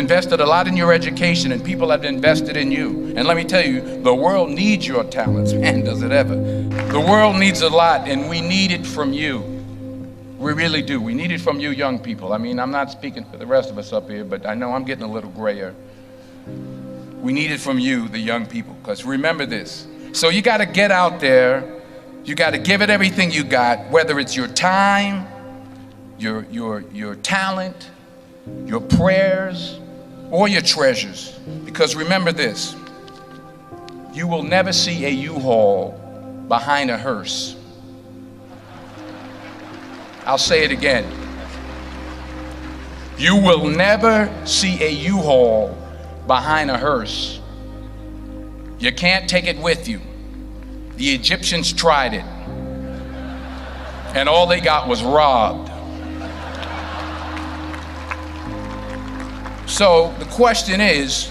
invested a lot in your education, and people have invested in you. And let me tell you, the world needs your talents. Man, does it ever. The world needs a lot, and we need it from you. We really do. We need it from you young people. I mean, I'm not speaking for the rest of us up here, but I know I'm getting a little grayer. We need it from you, the young people, because remember this. So you got to get out there. You got to give it everything you got, whether it's your time, your talent, your prayers, or your treasures. Because remember this, you will never see a U-Haul behind a hearse. I'll say it again. You will never see a U-Haul behind a hearse. You can't take it with you. The Egyptians tried it, and all they got was robbed. So the question is,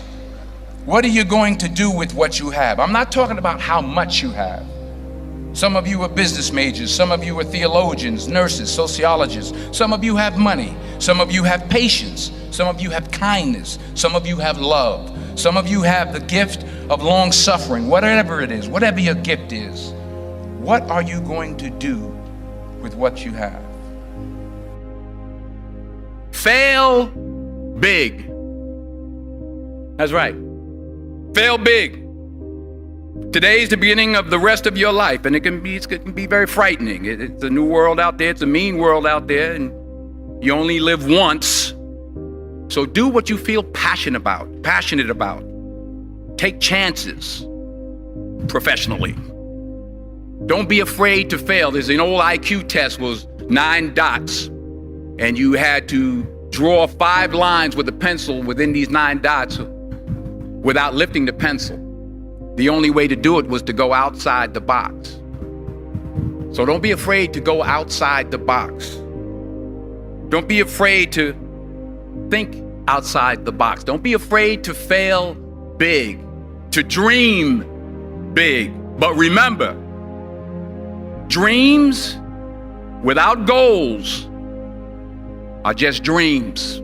what are you going to do with what you have? I'm not talking about how much you have. Some of you are business majors, some of you are theologians, nurses, sociologists. Some of you have money, some of you have patience, some of you have kindness, some of you have love, some of you have the gift of long suffering. Whatever it is, whatever your gift is, what are you going to do with what you have? Fail big. That's right. Fail big. Today's the beginning of the rest of your life, and it can be very frightening. It's a new world out there. It's a mean world out there, and you only live once. So do what you feel passionate about. Take chances professionally. Don't be afraid to fail. There's an old IQ test, was 9 dots, and you had to draw 5 lines with a pencil within these 9 dots without lifting the pencil. The only way to do it was to go outside the box. So don't be afraid to go outside the box. Don't be afraid to think outside the box. Don't be afraid to fail big, to dream big. But remember, dreams without goals are just dreams,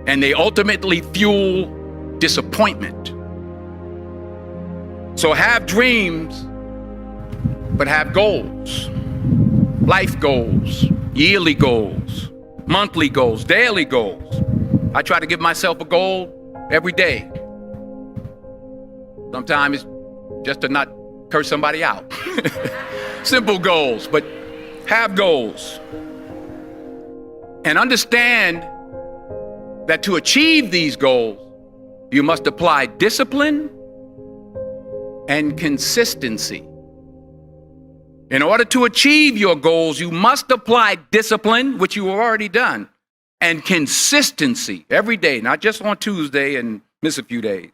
and they ultimately fuel disappointment. So have dreams, but have goals. Life goals, yearly goals, monthly goals, daily goals. I try to give myself a goal every day. Sometimes it's just to not curse somebody out. Simple goals, but have goals. And understand that to achieve these goals, you must apply discipline and consistency. In order to achieve your goals, you must apply discipline, which you have already done, and consistency every day, not just on Tuesday and miss a few days.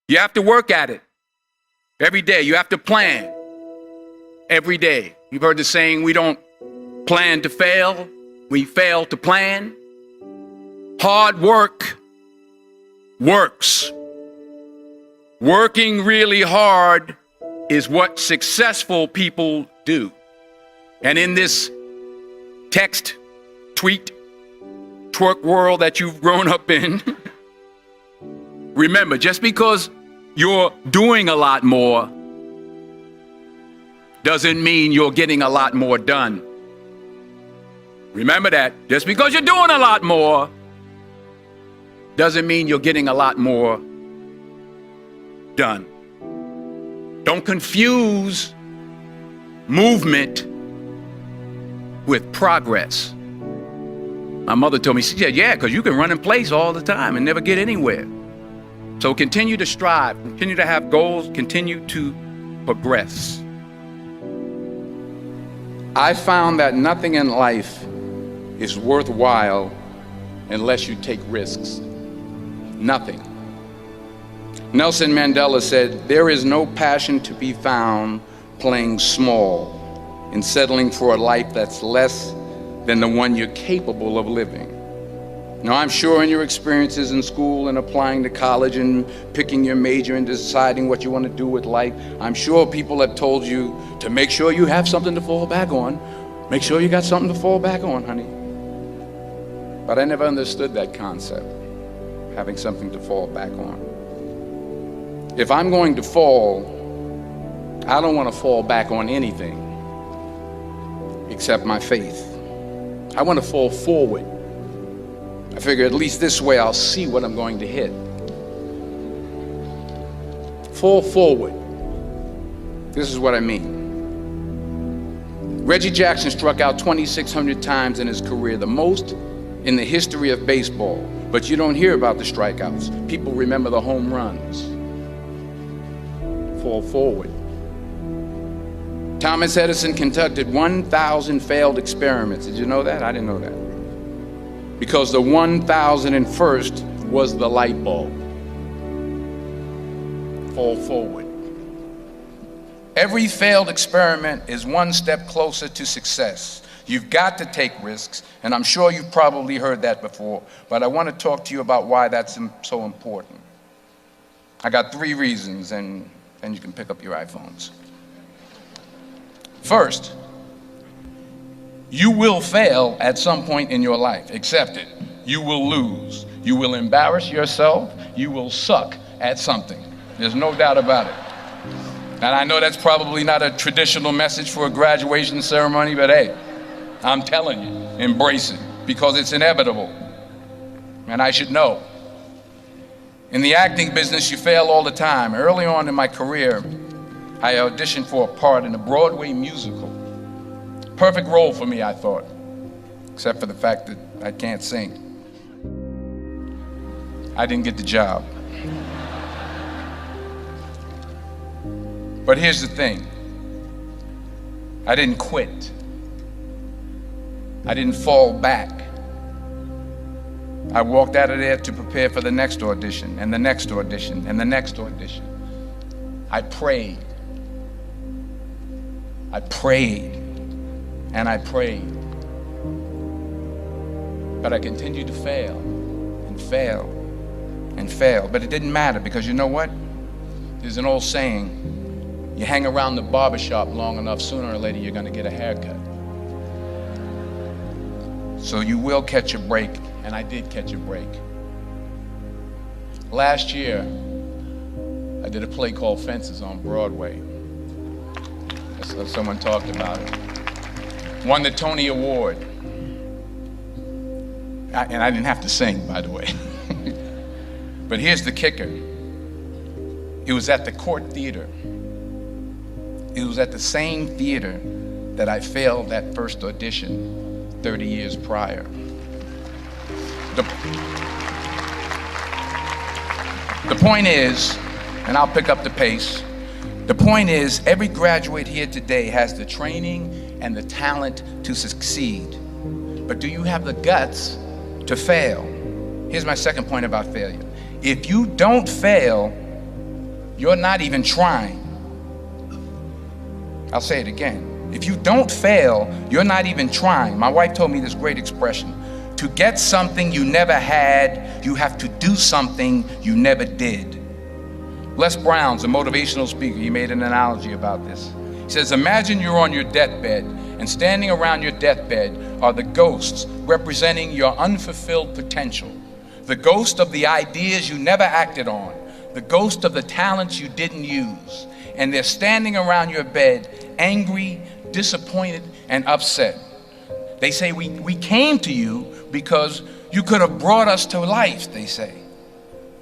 You have to work at it every day. You have to plan every day. You've heard the saying, we don't plan to fail, we fail to plan. Hard work works. Working really hard is what successful people do. And in this text, tweet, twerk world that you've grown up in, remember, just because you're doing a lot more doesn't mean you're getting a lot more done. Remember that. Just because you're doing a lot more doesn't mean you're getting a lot more done. Don't confuse movement with progress. My mother told me, she said, yeah, because you can run in place all the time and never get anywhere. So continue to strive, continue to have goals, continue to progress. I found that nothing in life is worthwhile unless you take risks. Nothing. Nelson Mandela said, there is no passion to be found playing small and settling for a life that's less than the one you're capable of living. Now, I'm sure in your experiences in school and applying to college and picking your major and deciding what you want to do with life, I'm sure people have told you to make sure you have something to fall back on. Make sure you got something to fall back on, honey. But I never understood that concept. having something to fall back on. If I'm going to fall, I don't want to fall back on anything except my faith. I want to fall forward. I figure at least this way I'll see what I'm going to hit. Fall forward. This is what I mean. Reggie Jackson struck out 2,600 times in his career, the most in the history of baseball. But you don't hear about the strikeouts. People remember the home runs. Fall forward. Thomas Edison conducted 1,000 failed experiments. Did you know that? I didn't know that. Because the 1,001st was the light bulb. Fall forward. Every failed experiment is one step closer to success. You've got to take risks, and I'm sure you've probably heard that before, but I want to talk to you about why that's so important. I got 3 reasons, and you can pick up your iPhones. First, you will fail at some point in your life. Accept it. You will lose. You will embarrass yourself. You will suck at something. There's no doubt about it. And I know that's probably not a traditional message for a graduation ceremony, but hey, I'm telling you, embrace it, because it's inevitable. And I should know. In the acting business, you fail all the time. Early on in my career, I auditioned for a part in a Broadway musical. Perfect role for me, I thought, except for the fact that I can't sing. I didn't get the job. But here's the thing. I didn't quit. I didn't fall back. I walked out of there to prepare for the next audition, and the next audition, and the next audition. I prayed. I prayed, and I prayed. But I continued to fail, and fail, and fail. But it didn't matter, because you know what? There's an old saying, you hang around the barbershop long enough, sooner or later you're going to get a haircut. So you will catch a break, and I did catch a break. Last year, I did a play called Fences on Broadway. Someone talked about it. Won the Tony Award. And I didn't have to sing, by the way. But here's the kicker. It was at the Court Theater. It was at the same theater that I failed that first audition 30 years prior. The point is, and I'll pick up the pace, the point is, every graduate here today has the training and the talent to succeed. But do you have the guts to fail? Here's my second point about failure. If you don't fail, you're not even trying. I'll say it again. If you don't fail, you're not even trying. My wife told me this great expression. To get something you never had, you have to do something you never did. Les Brown's a motivational speaker. He made an analogy about this. He says, imagine you're on your deathbed, and standing around your deathbed are the ghosts representing your unfulfilled potential. The ghost of the ideas you never acted on. The ghost of the talents you didn't use. And they're standing around your bed, angry, disappointed, and upset. They say, we came to you because you could have brought us to life, they say.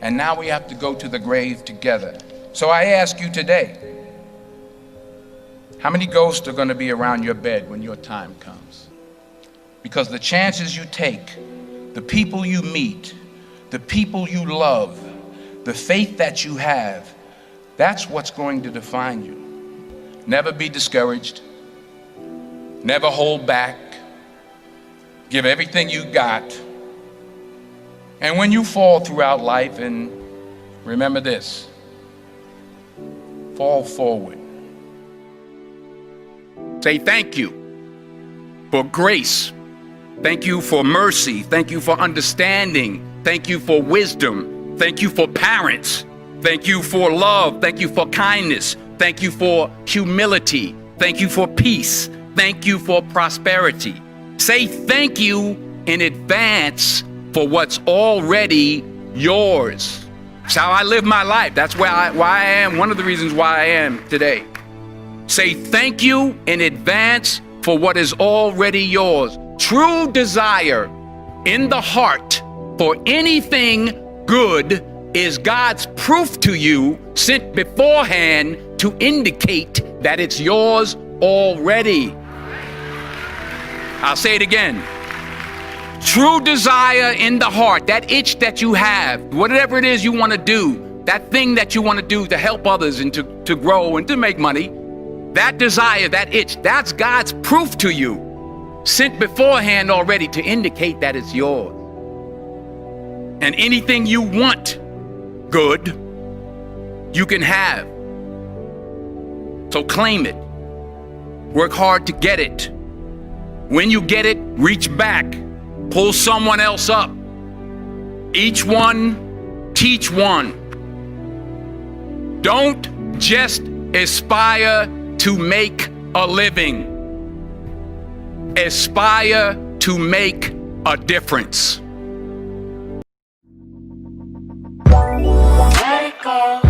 And now we have to go to the grave together. So I ask you today, how many ghosts are going to be around your bed when your time comes? Because the chances you take, the people you meet, the people you love, the faith that you have, that's what's going to define you. Never be discouraged. Never hold back. Give everything you got. And when you fall throughout life, and remember this, fall forward. Say thank you for grace. Thank you for mercy. Thank you for understanding. Thank you for wisdom. Thank you for parents. Thank you for love. Thank you for kindness. Thank you for humility. Thank you for peace. Thank you for prosperity. Say thank you in advance for what's already yours. It's how I live my life. That's why I am, one of the reasons why I am today. Say thank you in advance for what is already yours. True desire in the heart for anything good is God's proof to you, sent beforehand to indicate that it's yours already. I'll say it again. True desire in the heart, that itch that you have, whatever it is you want to do, that thing that you want to do to help others and to grow and to make money, that desire, that itch, that's God's proof to you, sent beforehand already to indicate that it's yours. And anything you want good, you can have. So claim it. Work hard to get it. When you get it, reach back. Pull someone else up. Each one, teach one. Don't just aspire to make a living. Aspire to make a difference. Let it go.